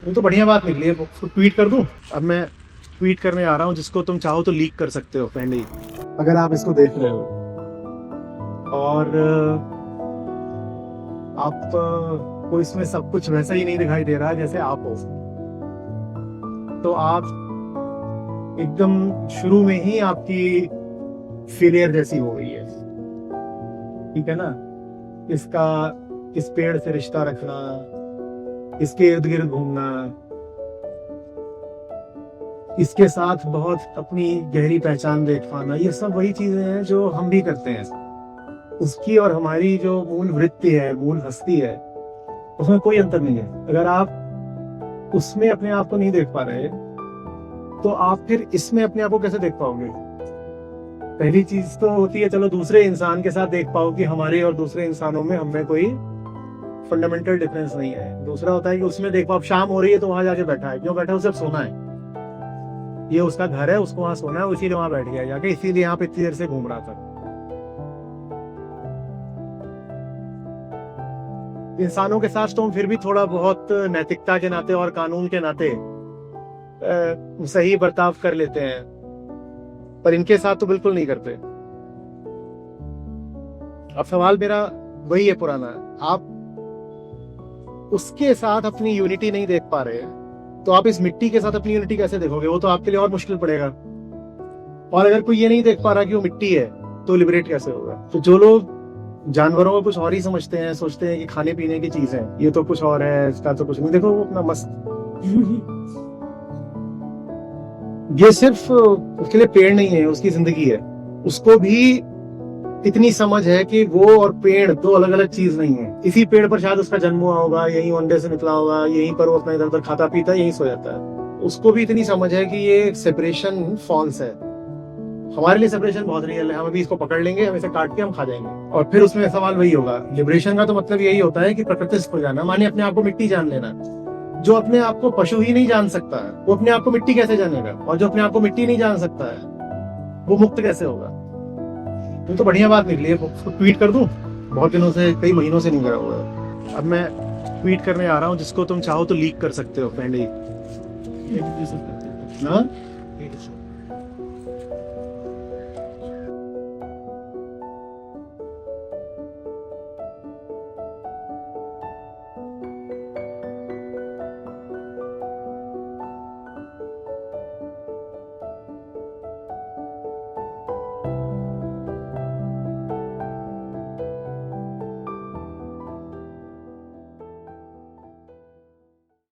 वो तो बढ़िया बात निकली है, उसको ट्वीट कर दूं। अब मैं ट्वीट करने आ रहा हूँ, जिसको तुम चाहो तो लीक कर सकते हो पहले ही, अगर आप इसको देख रहे हो और आप को इसमें सब कुछ वैसा ही नहीं दिखाई दे रहा है जैसे आप हो, तो आप एकदम शुरू में ही आपकी फेलियर जैसी हो गई है। ठीक है ना? इसका इस पेड़ से रिश्ता रखना, इसके इर्द गिर्द घूमना, इसके साथ बहुत अपनी गहरी पहचान देख पाना, ये सब वही चीजें हैं जो हम भी करते हैं। उसकी और हमारी जो मूल वृत्ति है, मूल हस्ती है, उसमें कोई अंतर नहीं है। अगर आप उसमें अपने आप को नहीं देख पा रहे तो आप फिर इसमें अपने आप को कैसे देख पाओगे? पहली चीज तो होती है, चलो दूसरे इंसान के साथ देख पाओ कि हमारे और दूसरे इंसानों में हमें कोई फंडामेंटल डिफरेंस नहीं है। दूसरा होता है कि उसमें देखो, अब शाम हो रही है तो वहां जाके बैठा है, क्यों बैठा है? उसे सोना है, ये उसका घर है, उसको वहां सोना है, इसीलिए वहां बैठ गया जाके, इसीलिए यहाँ पे इतनी देर से घूम रहा था। इंसानों के साथ तो हम फिर भी थोड़ा बहुत नैतिकता के नाते और कानून के नाते सही बर्ताव कर लेते हैं, पर इनके साथ तो बिल्कुल नहीं करते। अब सवाल मेरा वही है पुराना, आप उसके साथ अपनी यूनिटी नहीं देख पा रहे तो आप इस मिट्टी के साथ अपनी यूनिटी कैसे देखोगे? वो तो आपके लिए और मुश्किल पड़ेगा। और अगर कोई ये नहीं देख पा रहा कि वो मिट्टी है तो लिबरेट कैसे होगा? तो जो लोग जानवरों को कुछ और ही समझते हैं, सोचते हैं कि खाने पीने की चीज है, ये तो कुछ और है, इसका तो कुछ नहीं, देखो वो अपना मस्त ये सिर्फ उसके लिए पेड़ नहीं है, उसकी जिंदगी है। उसको भी इतनी समझ है कि वो और पेड़ दो अलग अलग चीज नहीं है। इसी पेड़ पर शायद उसका जन्म हुआ होगा, यही अंडे से निकला होगा, यहीं पर वो अपना इधर उधर खाता पीता है, यहीं सो जाता है। उसको भी इतनी समझ है कि ये सेपरेशन फॉल्स है। हमारे लिए सेपरेशन बहुत रियल है, हम अभी इसको पकड़ लेंगे, हम इसे काट के हम खा जाएंगे। और फिर उसमें सवाल वही होगा, लिबरेशन का तो मतलब यही होता है कि प्रकृतिस्थ हो जाना, माने अपने आप को मिट्टी जान लेना। जो अपने आप को पशु ही नहीं जान सकता है, वो अपने आप को मिट्टी कैसे जानेगा? और जो अपने आप को मिट्टी नहीं जान सकता है, वो मुक्त कैसे होगा? तो बढ़िया बात निकली है, उसको ट्वीट कर दूं। बहुत दिनों से, कई महीनों से नहीं करा हुआ है। अब मैं ट्वीट करने आ रहा हूँ, जिसको तुम चाहो तो लीक कर सकते हो पहले ही।